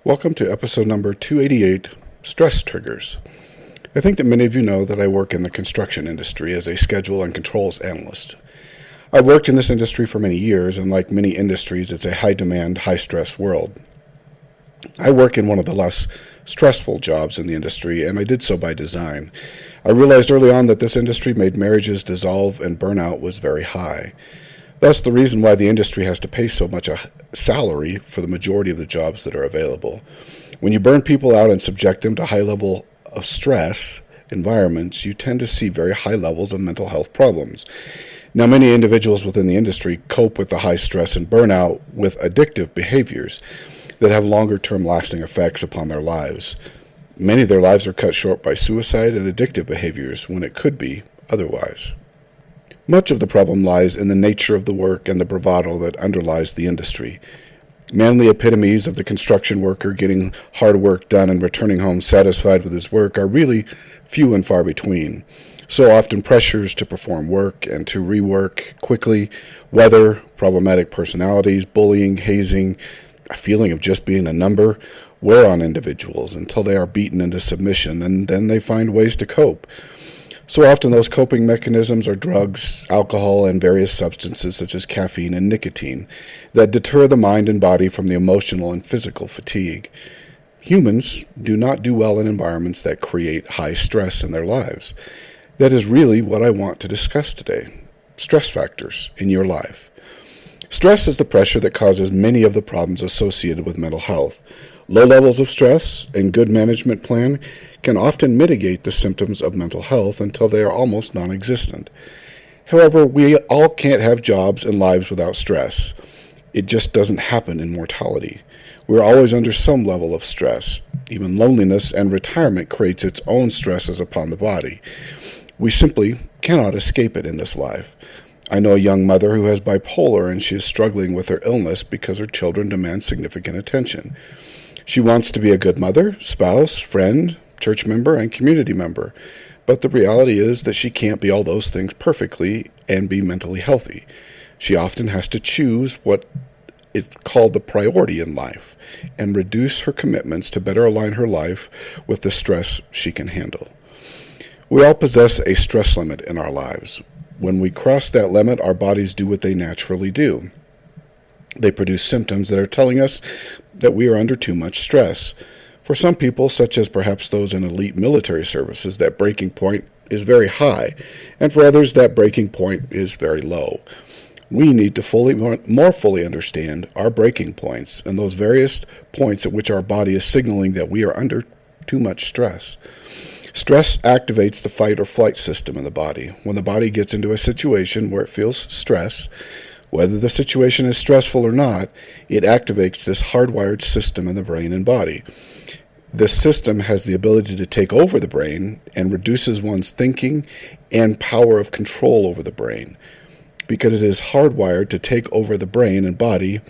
Welcome to episode number 288, Stress Triggers. I think that many of you know that I work in the construction industry as a schedule and controls analyst. I've worked in this industry for many years, and like many industries, it's a high-demand, high-stress world. I work in one of the less stressful jobs in the industry, and I did so by design. I realized early on that this industry made marriages dissolve and burnout was very high. That's the reason why the industry has to pay so much a salary for the majority of the jobs that are available. When you burn people out and subject them to high level of stress environments, you tend to see very high levels of mental health problems. Now, many individuals within the industry cope with the high stress and burnout with addictive behaviors that have longer-term lasting effects upon their lives. Many of their lives are cut short by suicide and addictive behaviors when it could be otherwise. Much of the problem lies in the nature of the work and the bravado that underlies the industry. Manly epitomes of the construction worker getting hard work done and returning home satisfied with his work are really few and far between. So often pressures to perform work and to rework quickly, weather, problematic personalities, bullying, hazing, a feeling of just being a number, wear on individuals until they are beaten into submission, and then they find ways to cope. So often those coping mechanisms are drugs, alcohol, and various substances such as caffeine and nicotine that deter the mind and body from the emotional and physical fatigue. Humans do not do well in environments that create high stress in their lives. That is really what I want to discuss today. Stress factors in your life. Stress is the pressure that causes many of the problems associated with mental health. Low levels of stress and good management plan can often mitigate the symptoms of mental health until they are almost non-existent. However, we all can't have jobs and lives without stress. It just doesn't happen in mortality. We're always under some level of stress. Even loneliness and retirement creates its own stresses upon the body. We simply cannot escape it in this life. I know a young mother who has bipolar, and she is struggling with her illness because her children demand significant attention. She wants to be a good mother, spouse, friend, church member, and community member, but the reality is that she can't be all those things perfectly and be mentally healthy. She often has to choose what is called the priority in life and reduce her commitments to better align her life with the stress she can handle. We all possess a stress limit in our lives. When we cross that limit, our bodies do what they naturally do. They produce symptoms that are telling us that we are under too much stress. For some people, such as perhaps those in elite military services, that breaking point is very high, and for others, that breaking point is very low. We need to more fully understand our breaking points and those various points at which our body is signaling that we are under too much stress. Stress activates the fight or flight system in the body. When the body gets into a situation where it feels stress, whether the situation is stressful or not, it activates this hardwired system in the brain and body. This system has the ability to take over the brain and reduces one's thinking and power of control over the brain. Because it is hardwired to take over the brain and body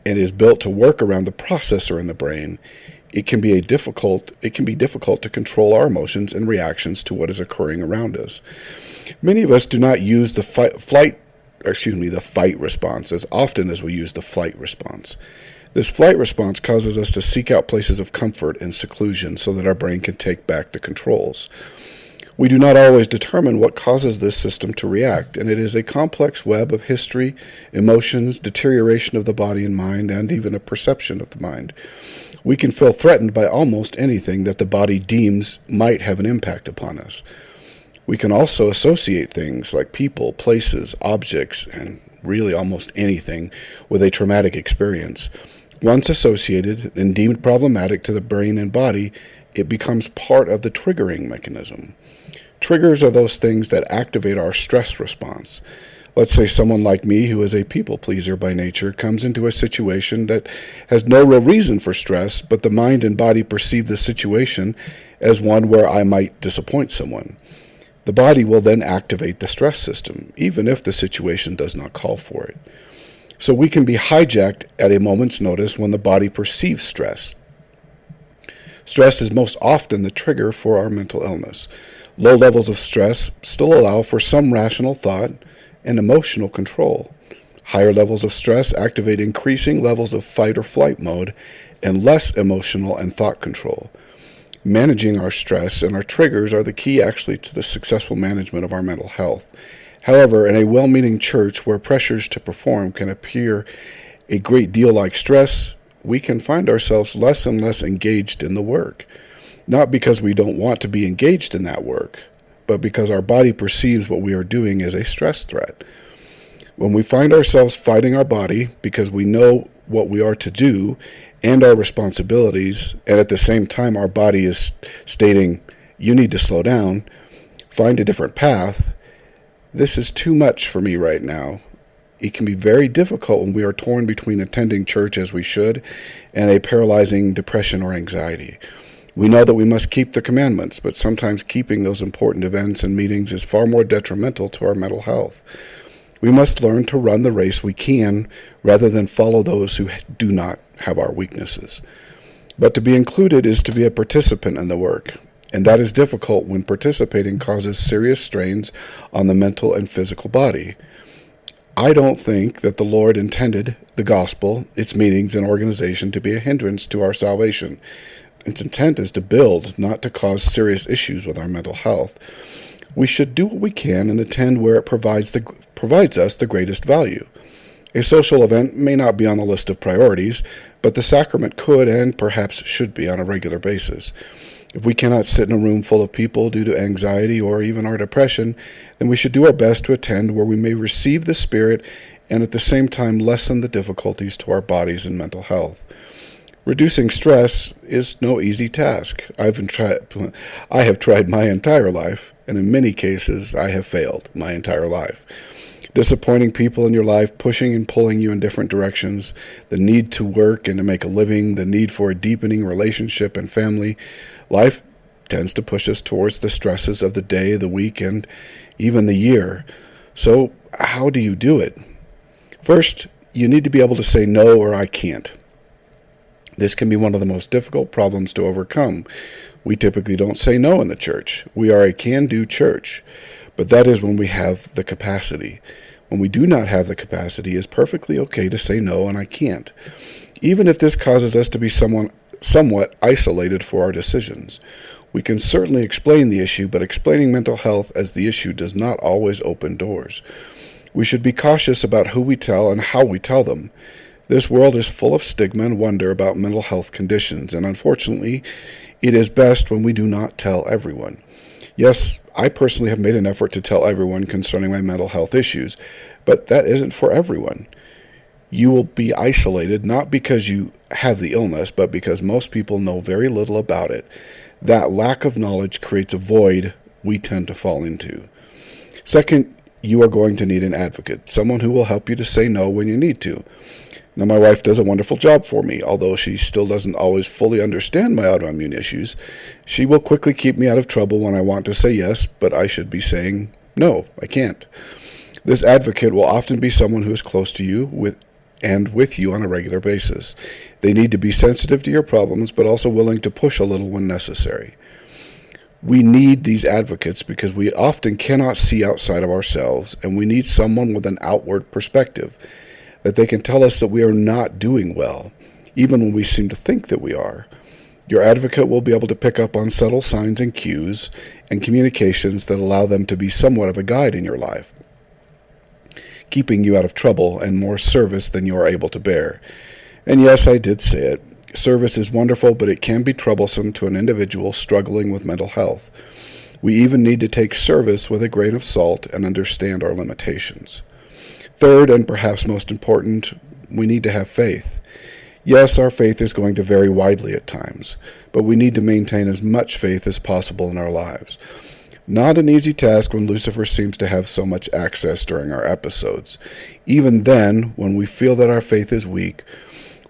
and is built to work around the processor in the brain, it can be difficult to control our emotions and reactions to what is occurring around us. Many of us do not use the fight response as often as we use the flight response. This flight response causes us to seek out places of comfort and seclusion so that our brain can take back the controls. We do not always determine what causes this system to react, and it is a complex web of history, emotions, deterioration of the body and mind, and even a perception of the mind. We can feel threatened by almost anything that the body deems might have an impact upon us. We can also associate things like people, places, objects, and really almost anything with a traumatic experience. Once associated and deemed problematic to the brain and body, it becomes part of the triggering mechanism. Triggers are those things that activate our stress response. Let's say someone like me, who is a people pleaser by nature, comes into a situation that has no real reason for stress, but the mind and body perceive the situation as one where I might disappoint someone. The body will then activate the stress system, even if the situation does not call for it. So we can be hijacked at a moment's notice when the body perceives stress. Stress is most often the trigger for our mental illness. Low levels of stress still allow for some rational thought and emotional control. Higher levels of stress activate increasing levels of fight or flight mode and less emotional and thought control. Managing our stress and our triggers are the key actually to the successful management of our mental health. However, in a well-meaning church where pressures to perform can appear a great deal like stress, we can find ourselves less and less engaged in the work. Not because we don't want to be engaged in that work, but because our body perceives what we are doing as a stress threat. When we find ourselves fighting our body because we know what we are to do and our responsibilities, and at the same time our body is stating, you need to slow down, find a different path, this is too much for me right now. It can be very difficult when we are torn between attending church as we should and a paralyzing depression or anxiety. We know that we must keep the commandments, but sometimes keeping those important events and meetings is far more detrimental to our mental health. We must learn to run the race we can rather than follow those who do not have our weaknesses. But to be included is to be a participant in the work, and that is difficult when participating causes serious strains on the mental and physical body. I don't think that the Lord intended the gospel, its meetings, and organization to be a hindrance to our salvation. Its intent is to build, not to cause serious issues with our mental health. We should do what we can and attend where it provides us the greatest value. A social event may not be on the list of priorities, but the sacrament could and perhaps should be on a regular basis. If we cannot sit in a room full of people due to anxiety or even our depression, then we should do our best to attend where we may receive the Spirit and at the same time lessen the difficulties to our bodies and mental health. Reducing stress is no easy task. I have tried my entire life, and in many cases I have failed my entire life. Disappointing people in your life, pushing and pulling you in different directions, the need to work and to make a living, the need for a deepening relationship and family. Life tends to push us towards the stresses of the day, the week, and even the year. So how do you do it? First, you need to be able to say no or I can't. This can be one of the most difficult problems to overcome. We typically don't say no in the church. We are a can-do church, but that is when we have the capacity. When we do not have the capacity, it's perfectly okay to say no and I can't, even if this causes us to be somewhat isolated for our decisions. We can certainly explain the issue, but explaining mental health as the issue does not always open doors. We should be cautious about who we tell and how we tell them. This world is full of stigma and wonder about mental health conditions, and unfortunately, it is best when we do not tell everyone. Yes, I personally have made an effort to tell everyone concerning my mental health issues, but that isn't for everyone. You will be isolated not because you have the illness, but because most people know very little about it. That lack of knowledge creates a void we tend to fall into. Second, you are going to need an advocate, someone who will help you to say no when you need to. Now, my wife does a wonderful job for me. Although she still doesn't always fully understand my autoimmune issues, she will quickly keep me out of trouble when I want to say yes, but I should be saying, no, I can't. This advocate will often be someone who is close to you with you on a regular basis. They need to be sensitive to your problems, but also willing to push a little when necessary. We need these advocates because we often cannot see outside of ourselves, and we need someone with an outward perspective, that they can tell us that we are not doing well, even when we seem to think that we are. Your advocate will be able to pick up on subtle signs and cues and communications that allow them to be somewhat of a guide in your life, keeping you out of trouble and more service than you are able to bear. And yes, I did say it. Service is wonderful, but it can be troublesome to an individual struggling with mental health. We even need to take service with a grain of salt and understand our limitations. Third, and perhaps most important, we need to have faith. Yes, our faith is going to vary widely at times, but we need to maintain as much faith as possible in our lives. Not an easy task when Lucifer seems to have so much access during our episodes. Even then, when we feel that our faith is weak,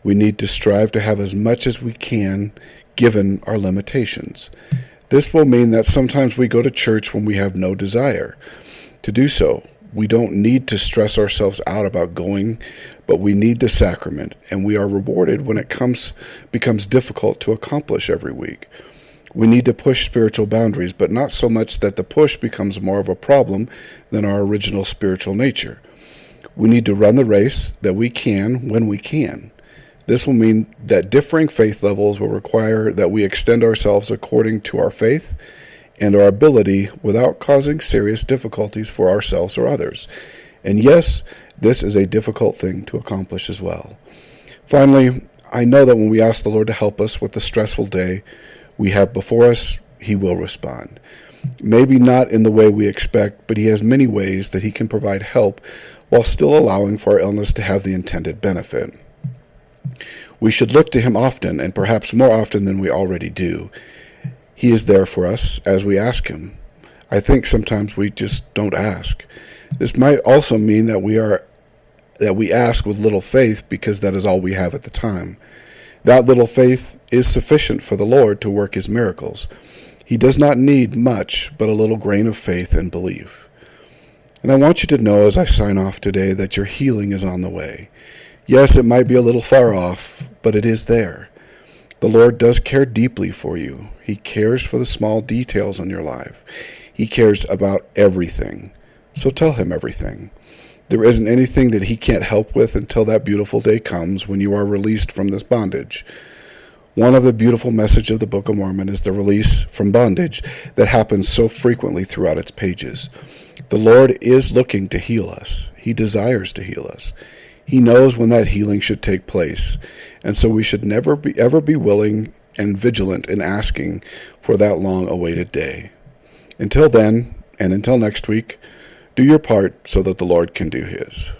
we need to strive to have as much as we can, given our limitations. This will mean that sometimes we go to church when we have no desire to do so. We don't need to stress ourselves out about going, but we need the sacrament, and we are rewarded when it becomes difficult to accomplish every week. We need to push spiritual boundaries, but not so much that the push becomes more of a problem than our original spiritual nature. We need to run the race that we can when we can. This will mean that differing faith levels will require that we extend ourselves according to our faith and our ability without causing serious difficulties for ourselves or others. And yes, this is a difficult thing to accomplish as well. Finally, I know that when we ask the Lord to help us with the stressful day we have before us, He will respond. Maybe not in the way we expect, but He has many ways that He can provide help while still allowing for our illness to have the intended benefit. We should look to Him often, and perhaps more often than we already do. He is there for us as we ask Him. I think sometimes we just don't ask. This might also mean that we ask with little faith because that is all we have at the time. That little faith is sufficient for the Lord to work His miracles. He does not need much but a little grain of faith and belief. And I want you to know as I sign off today that your healing is on the way. Yes, it might be a little far off, but it is there. The Lord does care deeply for you. He cares for the small details in your life. He cares about everything. So tell Him everything. There isn't anything that He can't help with until that beautiful day comes when you are released from this bondage. One of the beautiful messages of the Book of Mormon is the release from bondage that happens so frequently throughout its pages. The Lord is looking to heal us. He desires to heal us. He knows when that healing should take place, and so we should never ever be willing and vigilant in asking for that long-awaited day. Until then, and until next week, do your part so that the Lord can do His.